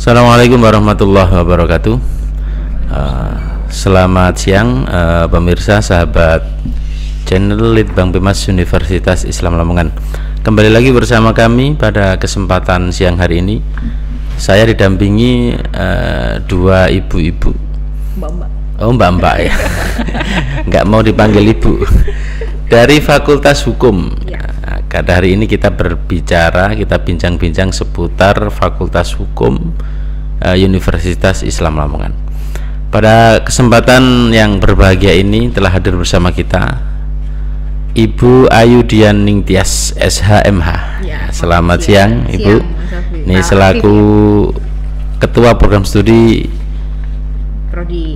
Assalamualaikum warahmatullahi wabarakatuh. Selamat siang pemirsa, sahabat channel Litbang Pemas Universitas Islam Lamongan. Kembali lagi bersama kami pada kesempatan siang hari ini. Saya didampingi dua ibu-ibu. Mbak-mbak. Oh, mbak-mbak ya. Nggak mau dipanggil ibu. Dari Fakultas Hukum. Pada hari ini kita bincang-bincang seputar Fakultas Hukum Universitas Islam Lamongan. Pada kesempatan yang berbahagia ini telah hadir bersama kita Ibu Ayu Dian Ningtyas SHMH. Ya, selamat siang, Ibu. Ini selaku Ketua Program Studi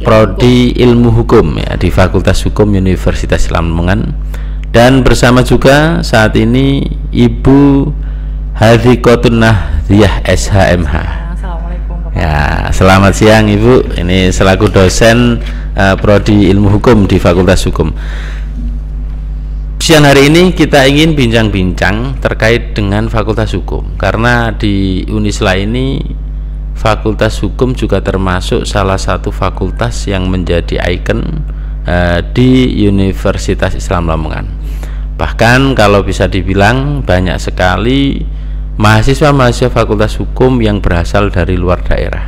Prodi Ilmu Hukum ya, di Fakultas Hukum Universitas Islam Lamongan. Dan bersama juga saat ini Ibu Hadhiqatun Nahdiyah SHMH. Assalamualaikum Bapak. Ya, selamat siang Ibu. Ini selaku dosen Prodi Ilmu Hukum di Fakultas Hukum. Siang hari ini kita ingin bincang-bincang terkait dengan Fakultas Hukum, karena di Unisla ini Fakultas Hukum juga termasuk salah satu fakultas yang menjadi ikon di Universitas Islam Lamongan. Bahkan kalau bisa dibilang banyak sekali mahasiswa-mahasiswa Fakultas Hukum yang berasal dari luar daerah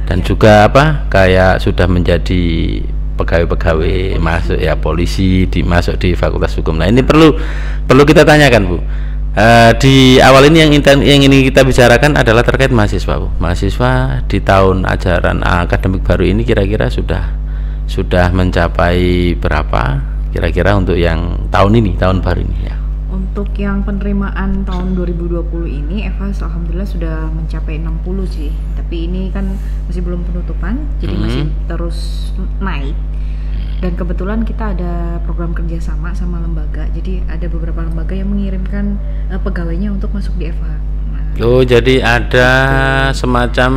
dan juga kayak sudah menjadi pegawai-pegawai masuk ya, polisi masuk di Fakultas Hukum. Nah, ini perlu kita tanyakan, Bu. Di awal ini yang ini kita bicarakan adalah terkait mahasiswa, Bu. Mahasiswa di tahun ajaran akademik baru ini kira-kira sudah mencapai berapa kira-kira untuk yang tahun baru ini ya? Untuk yang penerimaan tahun 2020 ini alhamdulillah sudah mencapai 60 sih. Tapi ini kan masih belum penutupan, jadi masih terus naik. Dan kebetulan kita ada program kerjasama sama lembaga, jadi ada beberapa lembaga yang mengirimkan pegawainya untuk masuk di FH. Oh, jadi ada semacam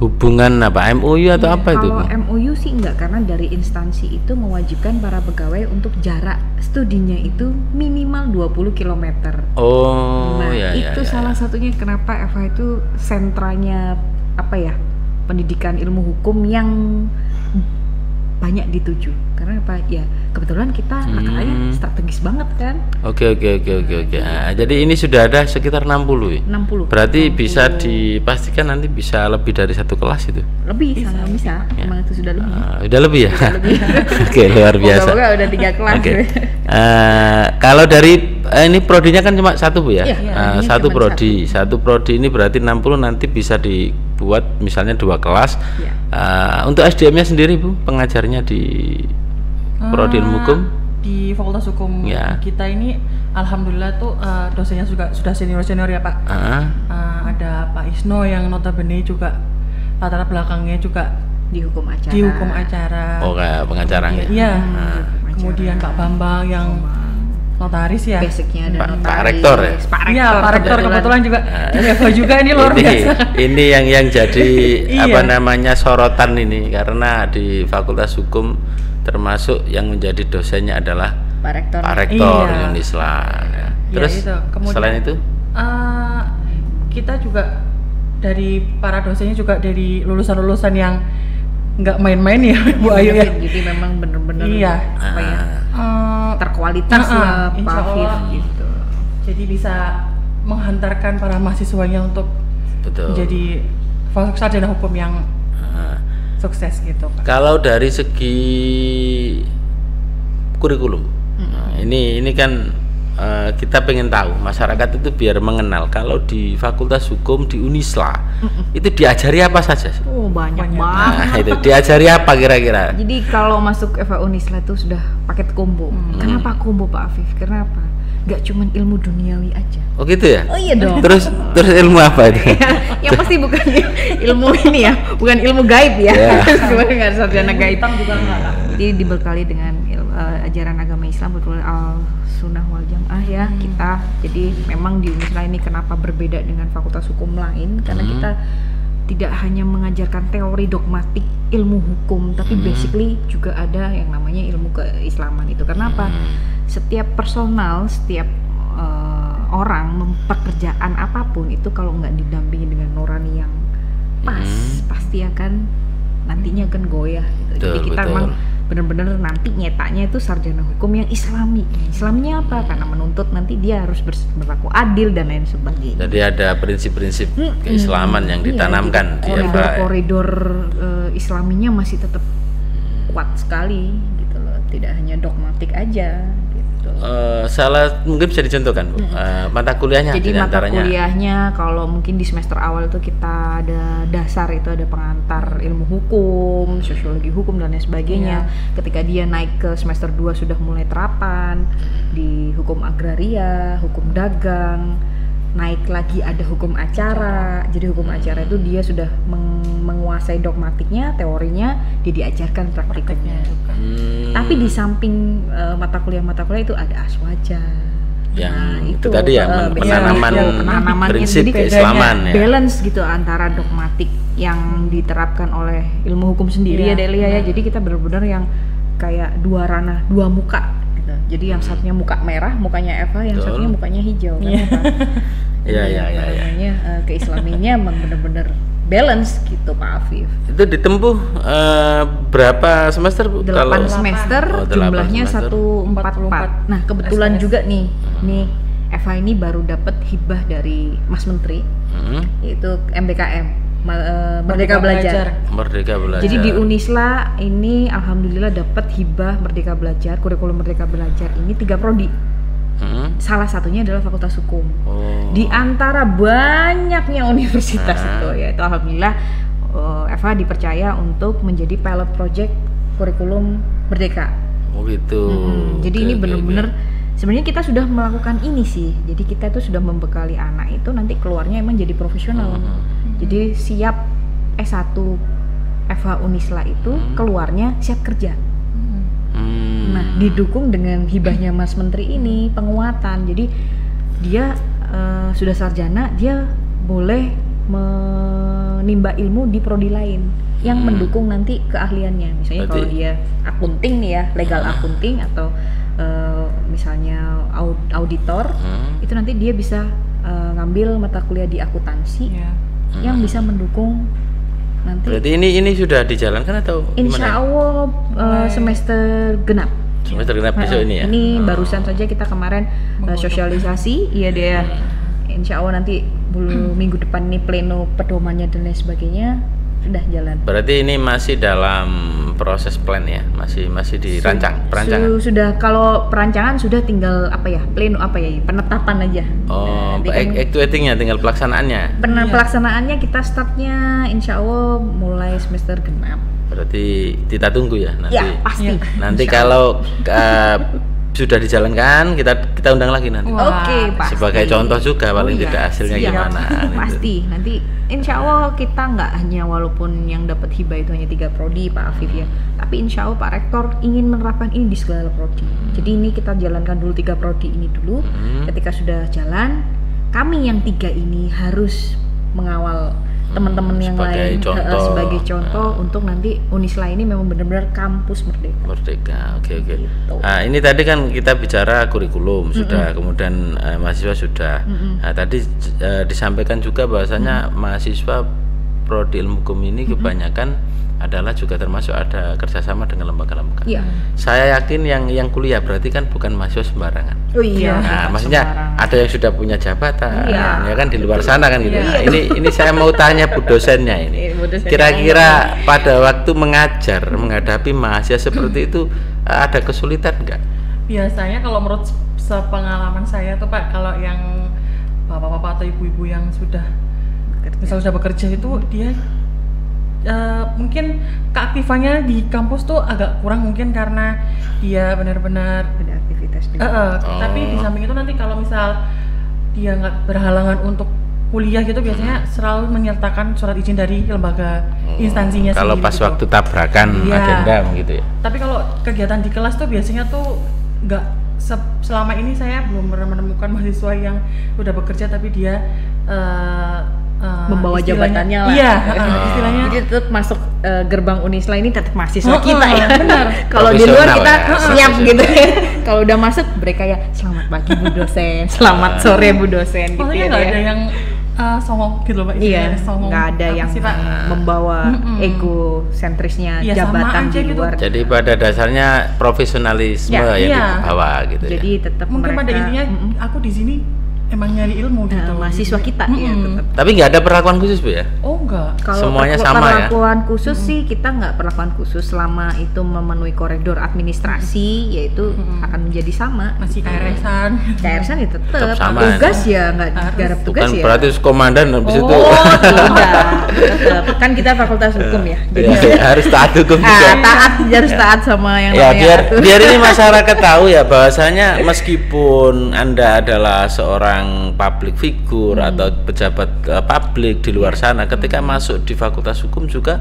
hubungan MOU atau apa itu? Kalau MOU sih enggak, karena dari instansi itu mewajibkan para pegawai untuk jarak studinya itu minimal 20 km. Oh, itu salah satunya kenapa FH itu sentranya pendidikan ilmu hukum yang banyak dituju. Karena ya kebetulan kita negaranya strategis banget kan. Oke. Nah, jadi ini sudah ada sekitar 60 ya? 60. Berarti 60. Bisa dipastikan nanti bisa lebih dari satu kelas itu? Lebih, sangat bisa. Ya. Emang itu sudah lebih. Udah lebih ya? Oke, luar biasa. Moga-moga udah 3 kelas. Kalau dari ini prodinya kan cuma satu, Bu ya? Satu prodi. Satu prodi ini berarti 60, nanti bisa dibuat misalnya 2 kelas. Untuk SDM-nya sendiri, Bu, pengajarnya di Prodi Ilmu Hukum di Fakultas Hukum kita ini alhamdulillah tuh dosennya sudah senior ya, Pak. Ada Pak Isno yang notabene juga latar belakangnya juga di hukum acara. Oh, kayak pengacaranya. Iya. Kemudian Pak Bambang yang notaris ya. Basicnya ada notaris. Pak Rektor ya. Iya, Pak Rektor kebetulan juga. juga ini luar biasa. Ini yang jadi sorotan ini, karena di Fakultas Hukum termasuk yang menjadi dosennya adalah Pak Rektor Unisla. Terus kemudian, selain itu kita juga dari para dosennya juga dari lulusan yang nggak main-main ya, Bu Ayu ya. Jadi memang bener-bener terkualitas ya, Pak Afif gitu. Jadi bisa menghantarkan para mahasiswanya untuk menjadi sarjana hukum yang sukses gitu, Pak. Kalau dari segi kurikulum, ini kan kita pengen tahu masyarakat itu biar mengenal kalau di Fakultas Hukum di Unisla itu diajari apa saja? Oh, banyak banget. Nah, itu diajari apa kira-kira? Jadi kalau masuk FH Unisla itu sudah paket combo. Kenapa combo, Pak Afif? Kenapa? Gak cuman ilmu duniawi aja. Oh gitu ya? Oh iya dong. Terus ilmu apa itu? Yang pasti bukan ilmu ini ya, bukan ilmu gaib ya. Cuma nggak sarjana gaib juga enggak. Jadi dibekali dengan ajaran agama Islam, betul al-sunnah wal jamaah ya kita. Jadi memang di Unisla ini kenapa berbeda dengan fakultas hukum lain? Karena kita tidak hanya mengajarkan teori dogmatik ilmu hukum, tapi basically juga ada yang namanya ilmu keislaman itu. Kenapa? Setiap personal, setiap orang pekerjaan apapun itu kalau nggak didampingi dengan nurani yang pasti akan nantinya akan goyah gitu. Jadi kita memang benar-benar nanti nyetaknya itu sarjana hukum yang Islami. Islaminya apa? Karena menuntut nanti dia harus berlaku adil dan lain sebagainya. Jadi ada prinsip-prinsip keislaman yang ditanamkan di koridor Islaminya masih tetap kuat sekali gitu loh. Tidak hanya dogmatik aja. Mungkin bisa dicontohkan Bu, mata kuliahnya. Jadi mata kuliahnya kalau mungkin di semester awal itu kita ada dasar, itu ada pengantar ilmu hukum, sosiologi hukum dan lain sebagainya. Ketika dia naik ke semester 2 sudah mulai terapan di hukum agraria, hukum dagang, naik lagi ada hukum acara. Jadi hukum acara itu dia sudah menguasai dogmatiknya, teorinya, dia diajarkan praktikumnya. Tapi di samping mata kuliah itu ada aswaja. Yang itu tadi ya, penanaman prinsip keislaman ya. Balance gitu antara dogmatik yang diterapkan oleh ilmu hukum sendiri ya Delia ya. Jadi kita benar-benar yang kayak dua ranah, dua muka gitu. Jadi yang satunya muka merah, mukanya Eva, yang satunya mukanya hijau kan Eva. Namanya keislaminya memang benar-benar balance gitu Pak Afif. Itu ditempuh berapa semester Bu? 8 semester, jumlahnya 144. Nah kebetulan juga nih Eva ini baru dapat hibah dari Mas Menteri, yaitu MBKM, Merdeka Belajar. Jadi di Unisla ini alhamdulillah dapat hibah Merdeka Belajar, kurikulum Merdeka Belajar ini 3 prodi. Salah satunya adalah Fakultas Hukum. Di antara banyaknya universitas itu, yaitu alhamdulillah Eva dipercaya untuk menjadi pilot project kurikulum Merdeka. Gitu. Jadi ini benar-benar sebenarnya kita sudah melakukan ini sih. Jadi kita itu sudah membekali anak itu nanti keluarnya emang jadi profesional. Jadi siap S1 Eva Unisla itu keluarnya siap kerja. Nah, didukung dengan hibahnya Mas Menteri ini, penguatan. Jadi dia sudah sarjana, dia boleh menimba ilmu di prodi lain yang mendukung nanti keahliannya. Misalnya kalau dia akunting nih ya, legal akunting atau misalnya auditor, itu nanti dia bisa ngambil mata kuliah di akuntansi yang bisa mendukung nanti. Berarti ini sudah dijalankan atau Insya Allah semester genap. Semester genap besok ini ya? Ini barusan saja kita kemarin sosialisasi, dia Insya Allah nanti minggu depan ini pleno pedomannya dan lain sebagainya sudah jalan. Berarti ini masih dalam proses plan ya, masih dirancang, perancangan. Sudah, kalau perancangan sudah tinggal pleno penetapan aja. Actuatingnya tinggal pelaksanaannya. Pelaksanaannya kita startnya Insya Allah mulai semester genap. Berarti kita tunggu ya nanti. Ya pasti. Nanti kalau sudah dijalankan kita undang lagi nanti. Oke, pasti. Sebagai contoh juga paling tidak hasilnya gimana. Pasti. Nanti Insya Allah kita nggak hanya walaupun yang dapat hibah itu hanya 3 prodi Pak Afif ya, tapi Insya Allah Pak Rektor ingin menerapkan ini di segala prodi. Jadi ini kita jalankan dulu 3 prodi ini dulu. Ketika sudah jalan, kami yang 3 ini harus mengawal teman-teman yang lain sebagai contoh untuk nanti Unisla ini memang benar-benar kampus merdeka. Oke. Gitu. Nah, ini tadi kan kita bicara kurikulum sudah, kemudian mahasiswa sudah. Nah, tadi disampaikan juga bahwasanya mahasiswa prodi ilmu hukum ini kebanyakan adalah juga termasuk ada kerjasama dengan lembaga-lembaga. Saya yakin yang kuliah berarti kan bukan mahasiswa sembarangan. Nah, maksudnya ada yang sudah punya jabatan, ya kan di luar sana kan gitu. Nah, ini saya mau tanya Bu dosennya ini. Kira-kira pada waktu mengajar menghadapi mahasiswa seperti itu ada kesulitan enggak? Biasanya kalau menurut sepengalaman saya tuh Pak, kalau yang bapak-bapak atau ibu-ibu yang sudah bekerja itu dia mungkin keaktifannya di kampus tuh agak kurang, mungkin karena dia benar-benar ada aktivitas juga. Tapi di samping itu nanti kalau misal dia nggak berhalangan untuk kuliah gitu, biasanya selalu menyertakan surat izin dari lembaga instansinya kalau sendiri. Pas gitu. Waktu tabrakan agenda gitu ya. Tapi kalau kegiatan di kelas tuh biasanya tuh nggak, selama ini saya belum pernah menemukan mahasiswa yang udah bekerja tapi dia membawa jabatannya lah. Istilahnya. Jadi tetap masuk gerbang Unisla ini tetap mahasiswa kita ya. Benar. Kalau di luar kita siap gitu ya. Kalau udah masuk mereka ya selamat pagi Bu dosen, selamat sore Bu dosen gitu ya. Nggak ada yang songong gitu loh Pak. Iya, songong. nggak ada Apa yang sih, Pak? membawa egosentrisnya Iya, sama jabatan aja di gitu. luar. Jadi pada dasarnya profesionalisme Ya, yang iya. dibawa gitu Jadi ya. tetap Mungkin mereka pada intinya aku di sini emang nyari ilmu gitu. mahasiswa kita ya tetap. Tapi nggak ada perlakuan khusus Bu ya? Oh enggak. Kalau Semuanya sama ya? perlakuan khusus sih kita nggak perlakuan khusus selama itu memenuhi koridor administrasi, yaitu akan menjadi sama. Masih KRS-an. KRS-an ya tetap, Tetap sama, tugas ya nggak Harus. garap tugas Bukan ya. berarti komandan habis itu. Oh tidak, tetap. Kan kita fakultas hukum ya, jadi Ya, harus taat hukum juga. taat harus taat sama yang Ya namanya aturan. biar ini masyarakat tahu ya bahwasanya meskipun Anda adalah seorang public figure atau pejabat publik di luar sana, ketika masuk di Fakultas Hukum juga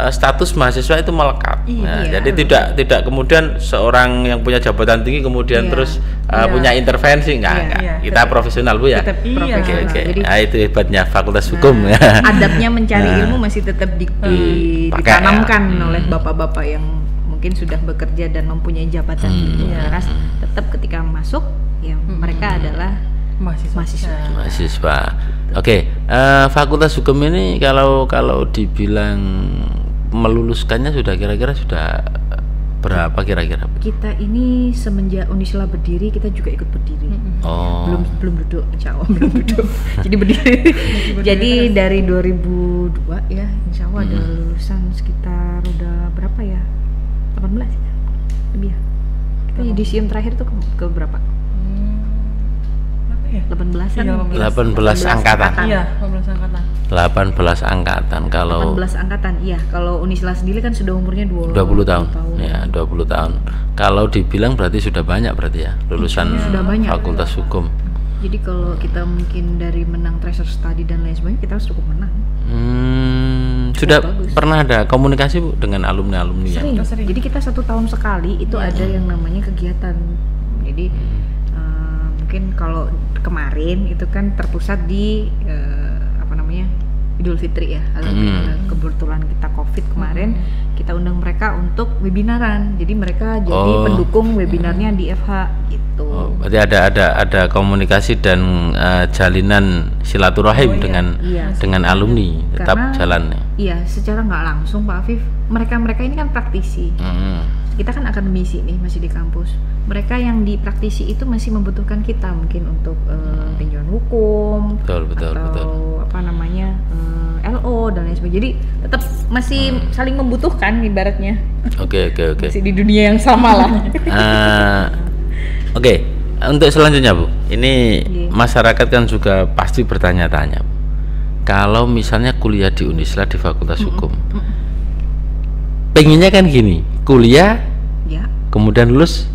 status mahasiswa itu melekat. Nah, Iya. jadi tidak kemudian seorang yang punya jabatan tinggi kemudian Iya. terus Iya. punya intervensi enggak, Iya. enggak. Iya. Kita profesional Bu ya. Tetap Iya. profesional. Oke. Jadi Nah, itu hebatnya Fakultas Hukum ya. adabnya mencari ilmu masih tetap Pakai, ditanamkan ya. oleh bapak-bapak yang mungkin sudah bekerja dan mempunyai jabatan di Iya. atas. Tetap ketika masuk ya mereka adalah mahasiswa. Mahasiswa. Oke, Fakultas Hukum ini kalau dibilang meluluskannya sudah kira-kira sudah berapa kira-kira? Kita ini semenjak Unisla berdiri kita juga ikut berdiri. Oh. Belum duduk, insya Allah belum duduk. Jadi berdiri. Jadi dari 2002 ya, insya Allah ada lulusan sekitar udah berapa ya? 18 ya? Lebih ya. Kita yudisium terakhir tuh ke berapa? Berapa ya? 18-an. Iya, 18 angkatan. Iya, 15 angkatan. 18 angkatan kalau 18 angkatan, iya. Kalau Unisla sendiri kan sudah umurnya 20 tahun. Ya, 20 tahun. Kalau dibilang berarti sudah banyak berarti ya lulusan Sudah banyak. Fakultas Hukum. Jadi kalau kita mungkin dari menang treasure study dan lain sebagainya, kita harus cukup menang. Sudah bagus. pernah ada komunikasi Bu dengan alumni-alumni yang Sering. Jadi kita 1 tahun sekali itu ada yang namanya kegiatan. Jadi mungkin kalau kemarin itu kan terpusat di apa namanya Idul Fitri ya. Kebetulan kita COVID kemarin, kita undang mereka untuk webinaran. Jadi mereka jadi pendukung webinarnya di FH gitu. Oh, berarti ada komunikasi dan jalinan silaturahim dengan alumni tetap Karena, jalan. Iya, secara nggak langsung Pak Afif, mereka ini kan praktisi. Kita kan akademisi nih masih di kampus. Mereka yang di praktisi itu masih membutuhkan kita mungkin untuk tinjauan hukum, atau apa namanya LO dan lain sebagainya. Jadi tetap masih saling membutuhkan ibaratnya. Oke. Masih di dunia yang sama lah. Oke, untuk selanjutnya Bu, ini masyarakat kan juga pasti bertanya-tanya, kalau misalnya kuliah di Unisla di Fakultas Hukum, pengennya kan gini, kuliah, Ya. kemudian lulus,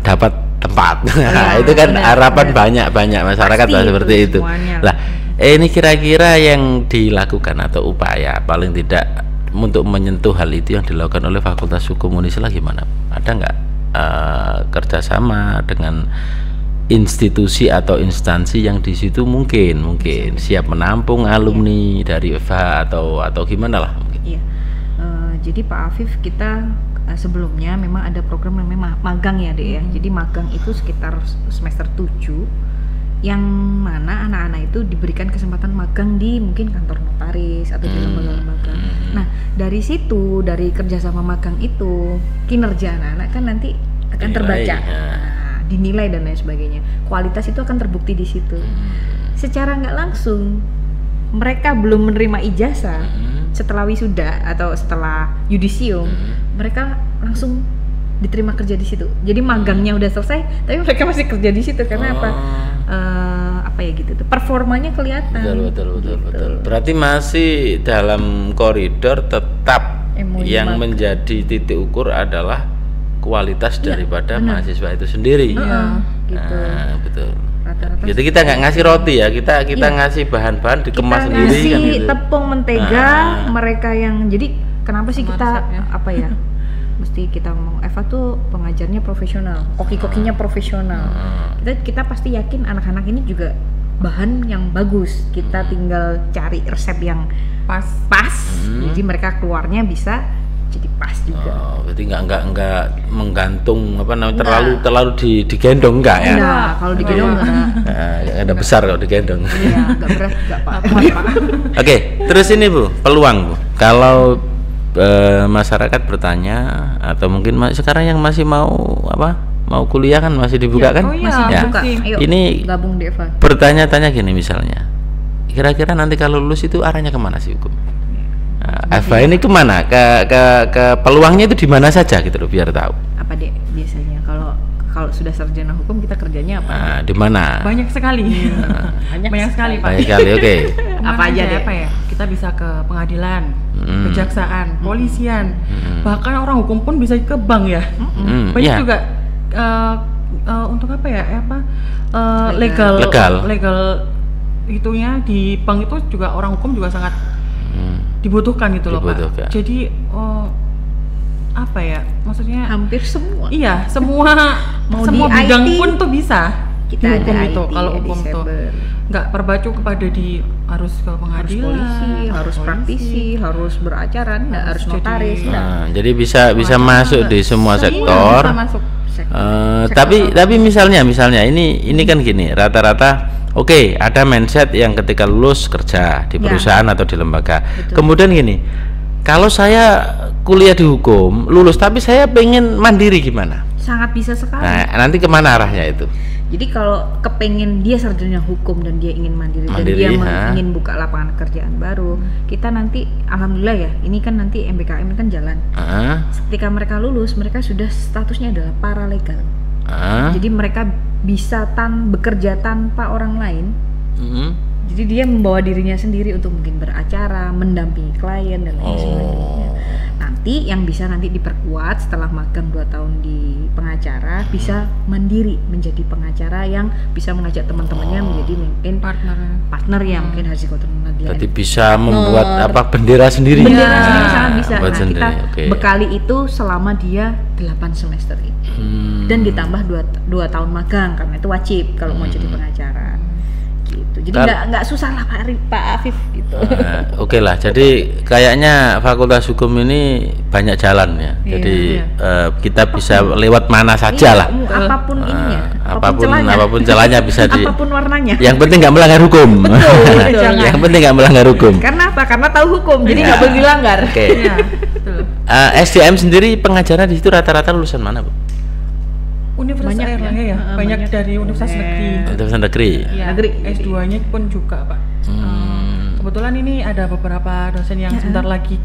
dapat tempat. Ya, itu kan benar, harapan benar. banyak masyarakat Pasti lah seperti itu itu. semuanya. Lah, ini kira-kira yang dilakukan atau upaya paling tidak untuk menyentuh hal itu yang dilakukan oleh Fakultas Hukum Unisla gimana? Ada nggak kerjasama dengan institusi atau instansi yang di situ mungkin siap menampung alumni dari FH atau gimana lah mungkin? Iya. Jadi Pak Afif, kita sebelumnya memang ada program namanya magang ya Dek ya. Jadi magang itu sekitar semester 7 yang mana anak-anak itu diberikan kesempatan magang di mungkin kantor notaris atau di lembaga-lembaga. Nah dari situ, dari kerjasama magang itu, kinerja anak-anak kan nanti akan terbaca, dinilai dan lain sebagainya. Kualitas itu akan terbukti di situ. Secara nggak langsung mereka belum menerima ijazah, setelah wisuda atau setelah yudisium, mereka langsung diterima kerja di situ. Jadi magangnya udah selesai, tapi mereka masih kerja di situ karena apa ya gitu tuh, performanya kelihatan. Betul. Berarti masih dalam koridor tetap yang menjadi titik ukur adalah kualitas daripada mahasiswa itu sendiri. Gitu. Betul. Rata-rata Jadi kita nggak ngasih roti ya, kita ngasih bahan-bahan dikemas sendiri ngasih kan gitu. tepung mentega, mereka yang jadi kenapa sih kita resepnya. apa ya? Mesti kita ngomong Eva tuh pengajarnya profesional, koki-kokinya profesional. Kita pasti yakin anak-anak ini juga bahan yang bagus. Kita tinggal cari resep yang pas. Jadi mereka keluarnya bisa jadi pas juga. Oh, berarti nggak menggantung apa namanya Enggak. terlalu digendong enggak ya? Nah, kalau digendong enggak. Nah, ada besar kalau digendong. Iya, enggak berat, enggak apa-apa. Oke, terus ini Bu, peluang Bu. Kalau masyarakat bertanya atau mungkin sekarang yang masih mau kuliah kan masih dibuka kan? Oh iya, Masih Ya. buka. Ayo, Ini gabung Deva. bertanya-tanya gini misalnya, kira-kira nanti kalau lulus itu arahnya kemana sih hukum? Nah, Eva ini kemana? Ke peluangnya itu di mana saja gitu loh biar tahu. Apa Dek biasanya kalau sudah sarjana hukum kita kerjanya apa? Nah, di mana? Banyak sekali. Banyak sekali, Pak. Baik kali, oke. Apa aja deh? Apa ya? Kita bisa ke pengadilan, kejaksaan, polisian. Hmm. Bahkan orang hukum pun bisa ke bank ya. Banyak ya. juga untuk apa ya? Legal itunya di bank itu juga orang hukum juga sangat dibutuhkan gitu loh, Dibutuhkan. Pak. Jadi apa ya? Maksudnya Hampir semua. iya, semua Mau semua di bidang IT, pun tuh bisa. kita di hukum ada itu IT, kalau ada hukum tuh cyber. nggak terbacu kepada harus ke Harus pengadilan, polisi, harus praktisi, harus beracara, enggak harus Harus notaris, jadi- enggak. Nah, jadi bisa masuk di semua sektor. Bisa masuk sektor. Tapi misalnya ini kan gini, rata-rata oke, ada mindset yang ketika lulus kerja di Ya. perusahaan atau di lembaga. Betul. Kemudian gini, kalau saya kuliah di hukum, lulus tapi saya pengen mandiri gimana? Sangat bisa sekali. Nah, nanti kemana arahnya itu? Jadi kalau kepengen dia sarjana hukum dan dia ingin mandiri dan Mandiri, dia ha? ingin buka lapangan pekerjaan baru, kita nanti alhamdulillah ya, ini kan nanti MBKM kan jalan. Ah, Ketika mereka lulus, mereka sudah statusnya adalah paralegal. ah, Jadi mereka bisa bekerja tanpa orang lain. mm, Jadi dia membawa dirinya sendiri untuk mungkin beracara, mendampingi klien dan lain sebagainya. Nanti yang bisa nanti diperkuat setelah magang 2 tahun di pengacara, bisa mandiri menjadi pengacara yang bisa mengajak teman-temannya menjadi mungkin partner ya, mungkin Haji Kotor Nadia. Jadi bisa membuat bendera sendiri. Bendera sendiri sangat bisa. Buat Nah, sendiri, kita oke. bekali itu selama dia 8 semester itu. Dan ditambah 2 tahun magang karena itu wajib kalau mau jadi pengacara. Gitu. Jadi nggak susah lah Pak Afif gitu. Oke lah, jadi kayaknya Fakultas Hukum ini banyak jalan ya. Jadi kita bisa lewat mana saja lah. Apapun ininya, Apapun celahnya bisa apapun warnanya. Yang penting nggak melanggar hukum. Jangan. Yang penting nggak melanggar hukum. Karena apa? Karena tahu hukum, jadi nggak boleh dilanggar. Oke. Iya, betul. SDM sendiri pengacara di situ rata-rata lulusan mana, Bu? Universitas Banyak ya. Airlangga ya, banyak Banyak. dari universitas negeri. Universitas negeri. Iya, Negeri. S2-nya pun juga, Pak. Kebetulan ini ada beberapa dosen yang sebentar lagi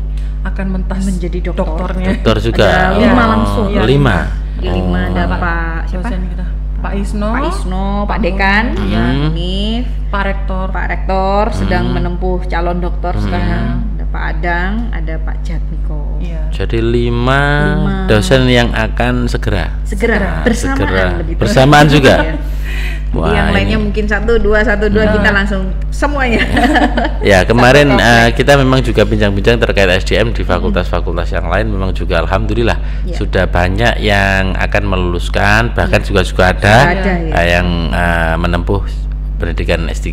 akan mentas Menjadi doktornya. Dokter juga. Ada 5 langsung. Iya, 5. Di 5 ada Pak siapa? dosen kita. Pak Isno, Pak Isno, Pak Dekan, Nif, Pak Rektor. Pak Rektor sedang menempuh calon doktor sekarang. Ada Pak Adang, ada Pak Jatmiko. Iya. Jadi 5 dosen yang akan segera Bersamaan segera. lebih Bersamaan tepatnya. juga. Ya. Wah, Yang ini. lainnya mungkin 1, 2 kita langsung semuanya. Ya, kemarin kita memang juga bincang-bincang terkait SDM di fakultas-fakultas yang lain, memang juga alhamdulillah Ya. sudah banyak yang akan meluluskan, bahkan juga ada, Ada, ya. yang menempuh pendidikan S3.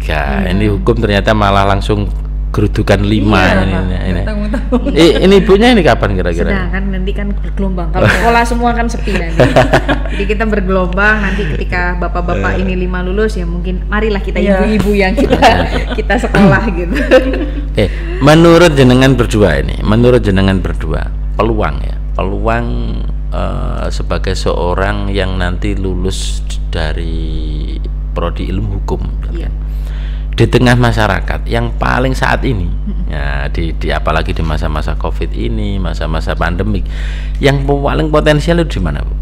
Ini hukum ternyata malah langsung gerudukan 5 ini. Tanggung-tanggung. Ini ibunya ini kapan kira-kira? Sedang kan nanti kan bergelombang. Kalau sekolah semua kan sepi nanti. Jadi kita bergelombang nanti ketika bapak-bapak ini 5 lulus ya mungkin marilah kita Iya. ibu-ibu yang kita sekolah gitu. Menurut jenengan berdua, peluang sebagai seorang yang nanti lulus dari prodi ilmu hukum, Iya. di tengah masyarakat yang paling saat ini, ya di apalagi di masa-masa COVID ini, masa-masa pandemik, yang paling potensial itu di mana, Bu?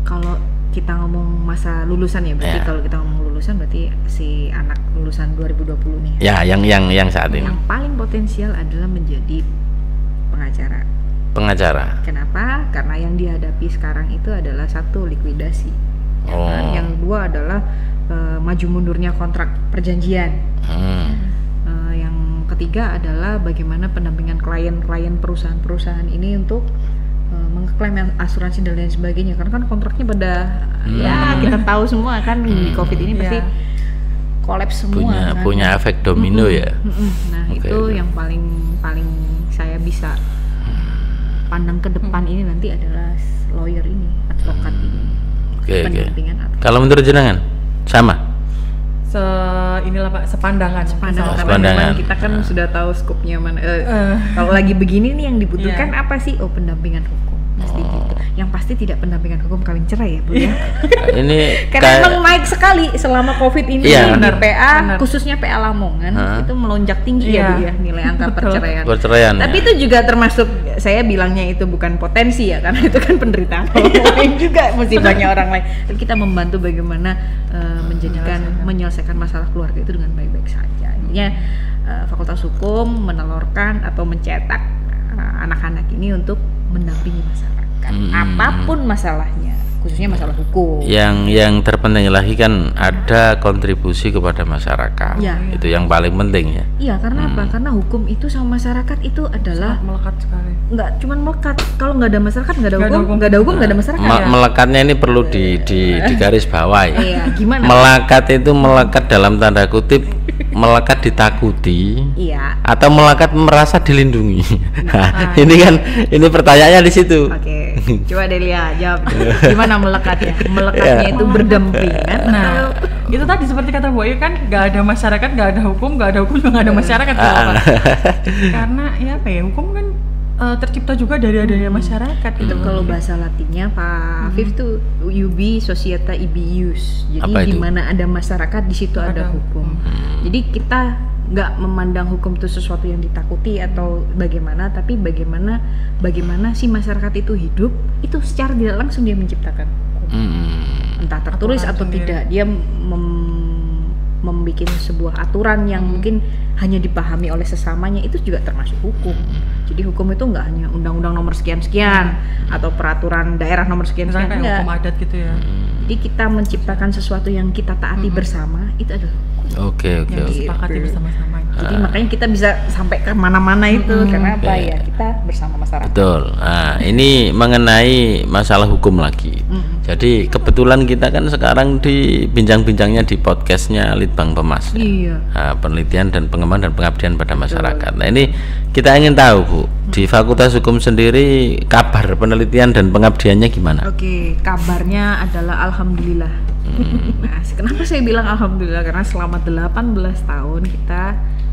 Kalau kita ngomong masa lulusan ya berarti Ya. kalau kita ngomong lulusan berarti si anak lulusan 2020 nih. Ya, yang saat ini. Yang paling potensial adalah menjadi pengacara. Kenapa? Karena yang dihadapi sekarang itu adalah satu likuidasi. Ya kan? Yang kedua adalah maju mundurnya kontrak perjanjian. Yang ketiga adalah bagaimana pendampingan klien-klien perusahaan-perusahaan ini untuk mengklaim asuransi dan lain sebagainya. Karena kan kontraknya pada ya kita tahu semua kan di COVID ini pasti kolaps semua. Punya efek domino ya. Nah Oke. itu yang paling saya bisa pandang ke depan ini nanti adalah lawyer ini, advokat ini. Oke. Pendampingan advokat. Kalau menurut jenengan sama? Inilah Pak, sepandangan. Karena Sepandangan. memang kita kan sudah tahu skupnya mana. Kalau lagi begini nih yang dibutuhkan apa sih? Oh, pendampingan hukum. Pasti gitu. Yang pasti tidak pendampingan hukum kawin cerai ya, Bu ya. Ini Karena memang naik sekali selama Covid ini Iya, di benar, PA, benar. khususnya PA Lamongan itu melonjak tinggi ya, Bu ya, nilai angka Betul. perceraian. Tapi ya. itu juga termasuk, saya bilangnya itu bukan potensi ya, karena itu kan penderitaan orang lain juga, musibahnya orang lain. Tapi kita membantu bagaimana menyelesaikan masalah keluarga itu dengan baik-baik saja. Intinya Fakultas Hukum menelurkan atau mencetak anak-anak ini untuk mendampingi masyarakat, apapun masalahnya, khususnya masalah hukum. Yang terpenting lagi kan ada kontribusi kepada masyarakat. Ya. Itu yang paling penting ya. Iya, karena apa? Karena hukum itu sama masyarakat itu adalah Melekat sekali. nggak cuman melekat. Kalau nggak ada masyarakat nggak ada hukum, nggak ada hukum nggak ada masyarakat. Ya. Melekatnya ini perlu di garis bawah ya. Iya, gimana? Melekat itu melekat dalam tanda kutip, melekat ditakuti. Iya. Atau melekat merasa dilindungi. Nah, ini pertanyaannya di situ. Oke, coba Delia jawab. Gimana melekatnya? Melekatnya itu berdampingan. Nah, itu tadi seperti kata Bu Ayu kan, nggak ada masyarakat, nggak ada hukum, nggak ada hukum juga nggak ada masyarakat. Kenapa? Karena ya apa ya, hukum kan tercipta juga dari adanya masyarakat Itu gitu. kalau bahasa Latinnya Pak Afif tuh ubi societa ibius. Jadi Apa di itu? mana ada masyarakat di situ ada hukum. Jadi kita nggak memandang hukum itu sesuatu yang ditakuti atau bagaimana, tapi bagaimana si masyarakat itu hidup, itu secara tidak langsung dia menciptakan hukum. Entah tertulis Aturan atau sendiri. tidak, dia membuat sebuah aturan yang mungkin hanya dipahami oleh sesamanya, itu juga termasuk hukum. Jadi hukum itu nggak hanya undang-undang nomor sekian-sekian atau peraturan daerah nomor sekian-sekian, Misalnya kayak enggak. hukum adat gitu ya. Jadi kita menciptakan sesuatu yang kita taati bersama, itu adalah hukum. Oke. Yang disepakati bersama-sama. Jadi makanya kita bisa sampai ke mana-mana itu, karena apa ya, kita bersama masyarakat. Betul. Nah, ini mengenai masalah hukum lagi. Jadi kebetulan kita kan sekarang di bincang-bincangnya di podcastnya Litbang Pemas. Iya. Nah, penelitian dan pengembangan dan pengabdian pada masyarakat. Nah, ini kita ingin tahu Bu, di Fakultas Hukum sendiri kabar penelitian dan pengabdiannya gimana? Oke, kabarnya adalah alhamdulillah. Nah, kenapa saya bilang alhamdulillah? Karena selama 18 tahun kita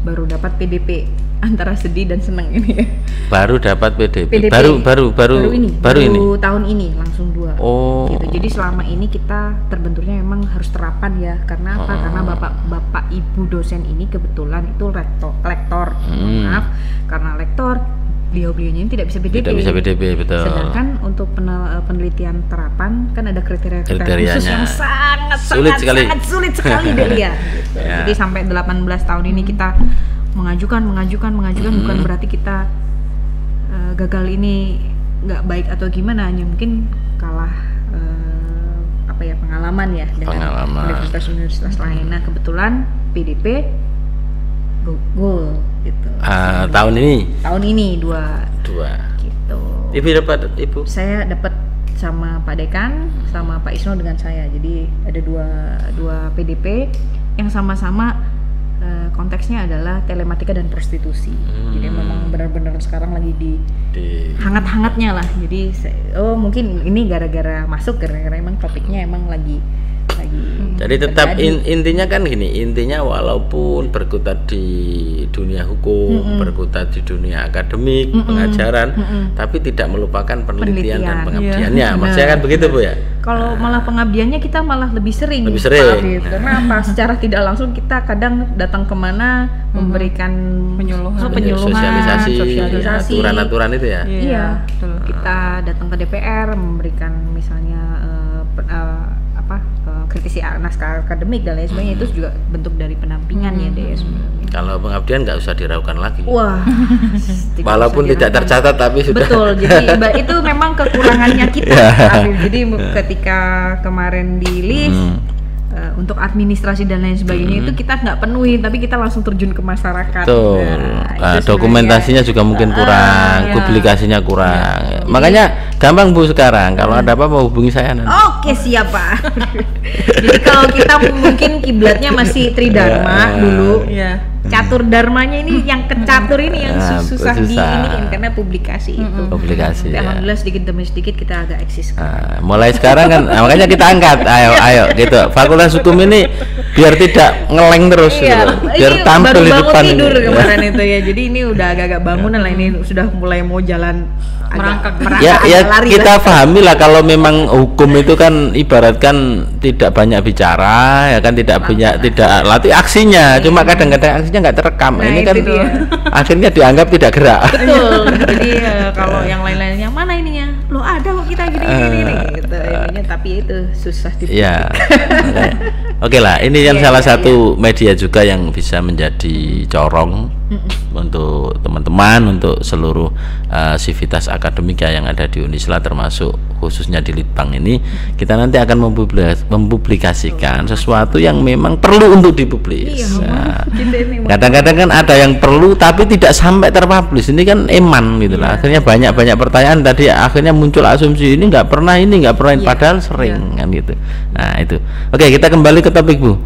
baru dapat PDP, antara sedih dan senang ini ya. Baru dapat PDP. PDP. Baru ini. Tahun ini langsung 2. Oh. Gitu. Jadi selama ini kita terbenturnya memang harus terapan ya. Karena apa? Karena bapak ibu dosen ini kebetulan itu lektor. Maaf, karena lektor beliau-beliaunya ini tidak bisa PDP. Tidak bisa PDP, betul. Sedangkan untuk penelitian terapan kan ada kriteria khusus Kriterianya. yang sangat Sulit sekali. sulit sekali Delia. Gitu. Ya. Jadi sampai 18 tahun ini kita mengajukan bukan berarti kita gagal ini nggak baik atau gimana, hanya mungkin kalah pengalaman ya dengan universitas lain. Nah, kebetulan PDP goal gitu. Tahun ini 2 gitu. Ibu dapat Ibu? Saya dapat sama Pak Dekan, sama Pak Isno dengan saya. Jadi ada dua PDP yang sama-sama konteksnya adalah telematika dan prostitusi. Jadi memang benar-benar sekarang lagi di hangat-hangatnya lah. Jadi mungkin ini gara-gara emang topiknya emang lagi Jadi tetap terjadi. intinya kan gini, intinya walaupun berkutat di dunia hukum, berkutat di dunia akademik, pengajaran, tapi tidak melupakan penelitian dan pengabdiannya. Iya, Maksudnya kan begitu Bu ya? Kalau malah pengabdiannya kita malah lebih sering. Lebih sering. Pak Afif. Karena apa? Secara tidak langsung kita kadang datang kemana memberikan Penyuluhan. sosialisasi, aturan-aturan itu ya. Iya, betul. kita datang ke DPR memberikan misalnya kritisi naskah akademik dan lain sebagainya, itu juga bentuk dari pendampingan ya deh sebenarnya. Kalau pengabdian nggak usah diragukan lagi. Wah, Walaupun tidak tercatat tapi sudah. Betul, jadi itu memang kekurangannya kita. Afif. Jadi ketika kemarin di list untuk administrasi dan lain sebagainya itu kita nggak penuhi, tapi kita langsung terjun ke masyarakat. Betul. Itu Dokumentasinya juga mungkin kurang, ya. publikasinya kurang. Makanya gampang Bu sekarang. Kalau ada apa mau hubungi saya nanti. Oke, siap Pak. Jadi kalau kita mungkin kiblatnya masih Tridharma dulu. Iya. catur dharmanya ini yang kecatur ini yang susah diiniin karena publikasi itu. Publikasi. Tapi alhamdulillah sedikit demi sedikit kita agak eksis. Mulai sekarang kan makanya kita angkat. Ayo gitu. Fakultas Hukum ini biar tidak ngeleng terus Iya, gitu. Biar tampil baru di bangun depan tidur ini. kemarin itu ya. Jadi ini udah agak-agak bangunan lah, ini sudah mulai mau jalan Merangkak. Ya, agak lari kita lah. pahami lah kalau memang hukum itu kan ibaratkan tidak banyak bicara, ya kan tidak latih aksinya, cuma kadang-kadang aksinya nggak terekam. Nah, Ini itu kan dia. akhirnya dianggap tidak gerak. Betul. Jadi kalau yang lain-lainnya mana ininya? Lo ada kok kita gini gitu. Ininya tapi itu susah di. Iya. Oke lah, ini yang Iya, salah iya, satu media juga yang bisa menjadi corong untuk teman-teman, untuk seluruh sivitas akademika yang ada di Unisla, termasuk khususnya di Litbang ini. Kita nanti akan mempublikasikan sesuatu yang memang perlu untuk dipublis. Iya, Nah, gitu ini. kadang-kadang kan ada yang perlu tapi tidak sampai terpublish. Ini kan eman gitu lah. Akhirnya banyak pertanyaan tadi, akhirnya muncul asumsi ini nggak pernah padahal sering kan gitu. Nah itu. Oke, kita kembali ke topik Bu.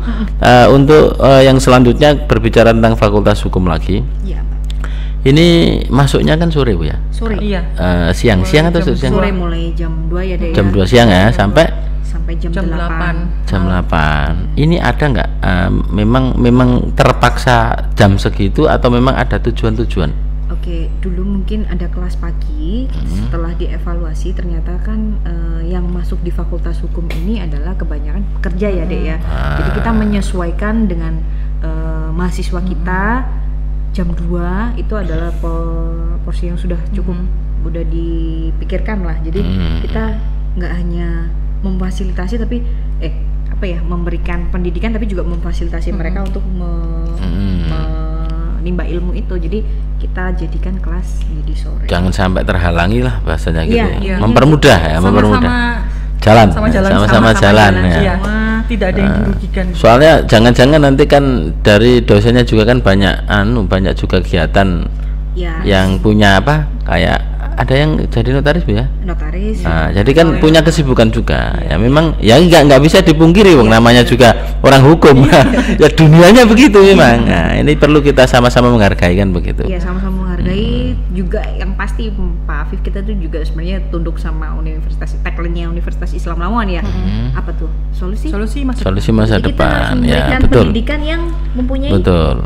Untuk yang selanjutnya berbicara tentang Fakultas Hukum lagi. Iya, Pak. Ini masuknya kan sore Bu ya? Sore. Iya. Siang atau siang? Sore mulai jam 2 ya deh. Jam 2 siang ya sampai jam 8. jam 8. Ini ada nggak memang terpaksa jam segitu atau memang ada tujuan-tujuan? Oke, dulu mungkin ada kelas pagi, setelah dievaluasi ternyata kan yang masuk di Fakultas Hukum ini adalah kebanyakan pekerja ya Dek ya. Jadi kita menyesuaikan dengan mahasiswa kita. Jam 2 itu adalah porsi yang sudah cukup, udah dipikirkan lah. Jadi kita nggak hanya memfasilitasi tapi memberikan pendidikan tapi juga memfasilitasi mereka untuk menimba ilmu itu. Jadi kita jadikan kelas di sore. Jangan sampai terhalangi lah bahasanya gitu. Iya. Mempermudah ya, mempermudah. Jalan. Sama-sama jalan ya. Iya. Tidak ada yang dirugikan. Soalnya jangan-jangan nanti kan dari dosennya juga kan banyak juga kegiatan Ya, yang punya kayak ada yang jadi notaris Bu ya. notaris. Nah, jadi kan punya kesibukan juga. Ya memang ya nggak bisa dipungkiri Wong, namanya juga orang hukum. Ya dunianya begitu memang. Nah, ini perlu kita sama-sama menghargai kan begitu. Iya, sama-sama menghargai. Juga yang pasti Pak Afif, kita tuh juga sebenarnya tunduk sama Universitas tagline-nya Universitas Islam Lamongan ya. Apa tuh? Solusi Solusi masa Jadi kita depan harus ya, memberikan betul. pendidikan yang mempunyai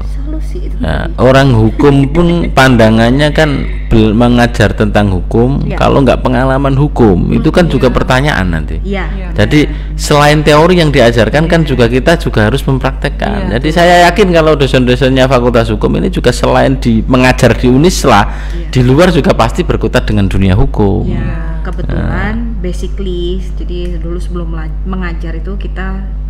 solusi itu. Nah, orang hukum pun pandangannya kan mengajar tentang hukum, Ya. kalau nggak pengalaman hukum itu kan juga pertanyaan nanti. Iya. Jadi selain teori yang diajarkan kan juga kita juga harus mempraktekkan. Iya. Jadi saya yakin kalau dosen-dosennya Fakultas Hukum ini juga selain mengajar di Unisla, di luar juga pasti berkutat dengan dunia hukum. Ya, kebetulan basically jadi dulu sebelum mengajar itu kita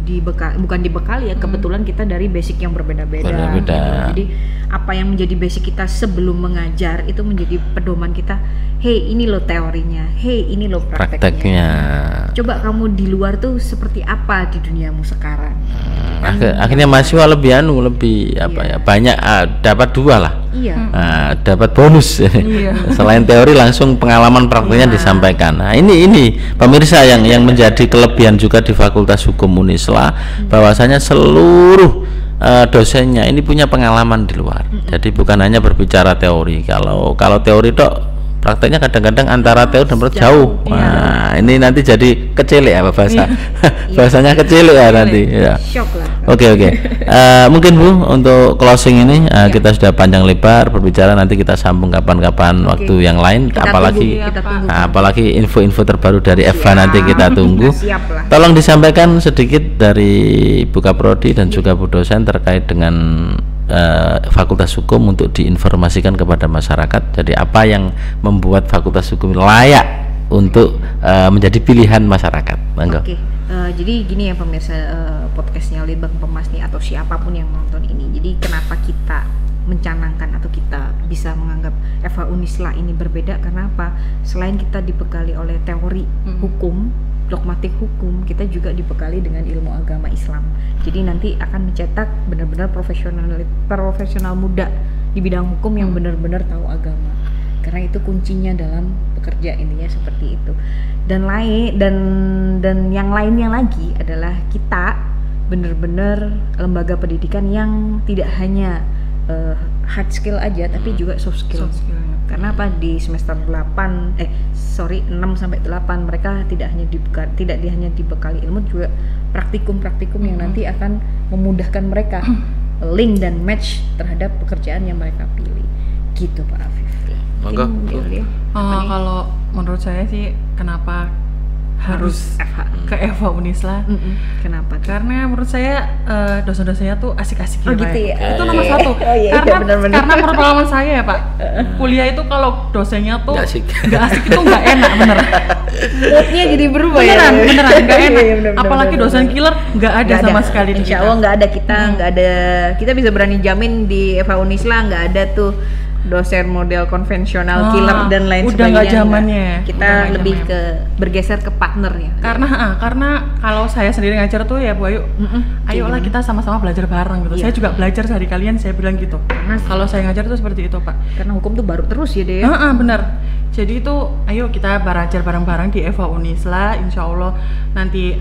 bukan dibekali ya, kebetulan kita dari basic yang berbeda-beda. Berbeda. Gitu. Jadi apa yang menjadi basic kita sebelum mengajar itu menjadi pedoman kita. Hey, ini loh teorinya. Hey, ini loh prakteknya. Coba kamu di luar tuh seperti apa di duniamu sekarang. Akhirnya mahasiswa lebih banyak dapat 2 lah. Iya. Dapat bonus. Selain teori langsung pengalaman prakteknya disampaikan. Nah, ini pemirsa yang menjadi kelebihan juga di Fakultas Hukum Unisla, bahwasanya seluruh dosennya ini punya pengalaman di luar. Jadi bukan hanya berbicara teori. Kalau teori prakteknya kadang-kadang antara teori dan praktek jauh. Nah, ini nanti jadi kecil ya bahasanya kecil ya nanti. Ya. Shock lah. Oke. Mungkin Bu untuk closing ini kita sudah panjang lebar berbicara, nanti kita sambung kapan-kapan waktu yang lain. Kita tunggu. Apalagi info-info terbaru dari Eva nanti kita tunggu. Siap lah. Tolong disampaikan sedikit dari Buka Prodi dan juga Bu dosen terkait dengan Fakultas Hukum untuk diinformasikan kepada masyarakat. Jadi apa yang membuat Fakultas Hukum layak untuk menjadi pilihan masyarakat? Oke. Jadi gini ya pemirsa podcastnya Litbang Pemas nih, atau siapapun yang nonton ini. Jadi kenapa kita mencanangkan atau kita bisa menganggap Eva Unisla ini berbeda, karena apa? Selain kita dibekali oleh teori hukum, dogmatik hukum, kita juga dibekali dengan ilmu agama Islam. Jadi nanti akan mencetak benar-benar profesional muda di bidang hukum yang benar-benar tahu agama. Karena itu kuncinya dalam bekerja ini ya, seperti itu. Dan yang lainnya lagi adalah kita benar-benar lembaga pendidikan yang tidak hanya hard skill aja, tapi juga soft skill. Karena apa, di semester 6 sampai 8 mereka tidak hanya dibekali ilmu, juga praktikum yang nanti akan memudahkan mereka link dan match terhadap pekerjaan yang mereka pilih. Gitu Pak Afif. Monggo. Kalau menurut saya sih kenapa harus ke FH Unisla? Kenapa? Karena menurut saya dosen-dosennya tuh asik-asik gitu ya. Itu nomor satu. Karena menurut pengalaman saya ya Pak, kuliah itu kalau dosennya tuh nggak asik itu nggak enak bener. Moodnya jadi berubah beneran nggak enak. Bener, apalagi dosen killer nggak ada sama sekali. Insya Allah nggak ada, nggak ada. Kita bisa berani jamin di FH Unisla nggak ada tuh dosen model konvensional killer dan lain udah sebagainya. Udah nggak zamannya. Kita lebih ke bergeser ke partner ya. Karena kalau saya sendiri ngajar tuh ya Bu Ayu, ayolah kita sama-sama belajar bareng gitu. Saya juga belajar dari kalian, saya bilang gitu. Karena kalau saya ngajar tuh seperti itu Pak. Karena hukum tuh baru terus ya deh. Benar. Jadi itu ayo kita belajar bareng-bareng di FH Unisla. Insya Allah nanti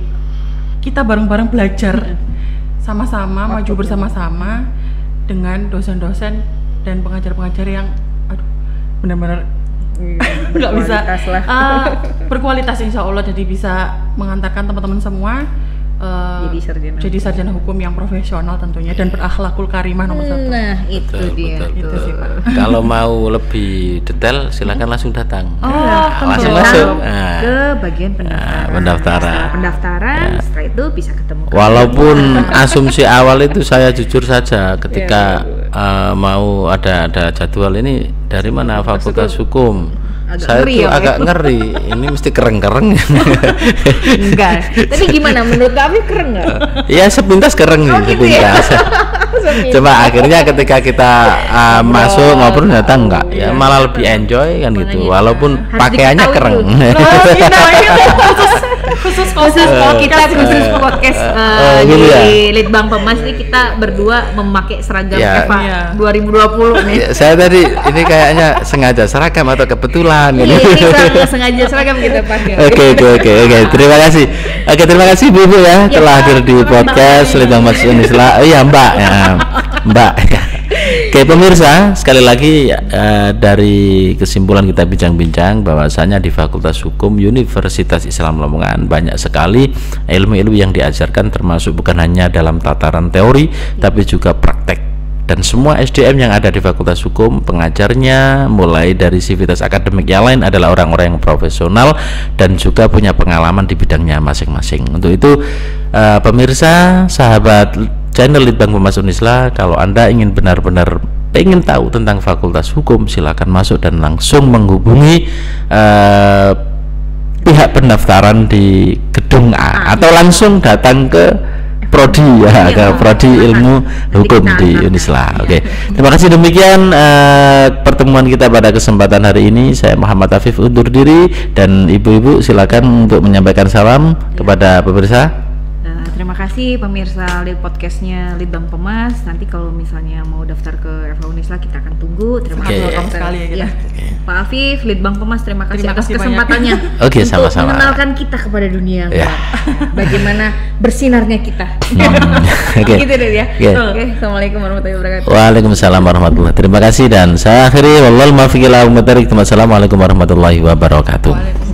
kita bareng-bareng belajar sama-sama, maju bersama-sama dengan dosen-dosen dan pengajar-pengajar yang benar-benar nggak bisa berkualitas insya Allah, jadi bisa mengantarkan teman-teman semua jadi sarjana hukum yang profesional tentunya dan berakhlakul karimah nomor 1. Nah itu dia. Betul. Itu sih Pak. Kalau mau lebih detail silakan langsung datang. Langsung masuk ke bagian pendaftaran. Setelah itu bisa ketemu. Walaupun asumsi awal itu saya jujur saja ketika mau ada jadwal ini dari mana Fakultas Hukum. Saya tuh agak ngeri, ini mesti kereng-kereng. Enggak, tapi gimana menurut kami kereng nggak? Ya sepintas kereng nih, sepintas. Coba akhirnya ketika kita masuk ngobrol datang enggak, ya malah lebih enjoy kan gitu, walaupun pakaiannya kereng. Khusus podcast di Litbang Pemas ini kita berdua memakai seragam EVA 2020 nih. Saya tadi ini kayaknya sengaja seragam atau kebetulan? Ini sengaja seragam kita pakai. Oke. Terima kasih. Terima kasih Bu ya telah hadir di podcast Litbang Pemas Unisla. Iya Mbak. Oke pemirsa, sekali lagi dari kesimpulan kita bincang-bincang bahwasanya di Fakultas Hukum Universitas Islam Lamongan banyak sekali ilmu-ilmu yang diajarkan, termasuk bukan hanya dalam tataran teori tapi juga praktek. Dan semua SDM yang ada di Fakultas Hukum, pengajarnya mulai dari sivitas akademik yang lain adalah orang-orang yang profesional dan juga punya pengalaman di bidangnya masing-masing. Untuk itu pemirsa, sahabat channel Litbang Pemas Unisla, kalau Anda ingin benar-benar ingin tahu tentang Fakultas Hukum, silakan masuk dan langsung menghubungi pihak pendaftaran di gedung A atau langsung datang ke Prodi ke Prodi Ilmu Hukum di Unisla. Oke. Terima kasih, demikian pertemuan kita pada kesempatan hari ini. Saya Muhammad Afif undur diri dan ibu-ibu silakan untuk menyampaikan salam kepada pemirsa. Terima kasih pemirsa podcastnya Litbang Pemas. Nanti kalau misalnya mau daftar ke FH Unisla kita akan tunggu. Terima kasih sekali ya. Pak Afif, Litbang Pemas, terima kasih atas kesempatannya untuk sama-sama mengenalkan kita kepada dunia bagaimana bersinarnya kita. Gitu deh ya. Oke, assalamualaikum warahmatullahi wabarakatuh. Waalaikumsalam warahmatullahi. Terima kasih dan saya akhiri wallahul muwaffiq ila aqwamit thoriq. Wassalamualaikum warahmatullahi wabarakatuh.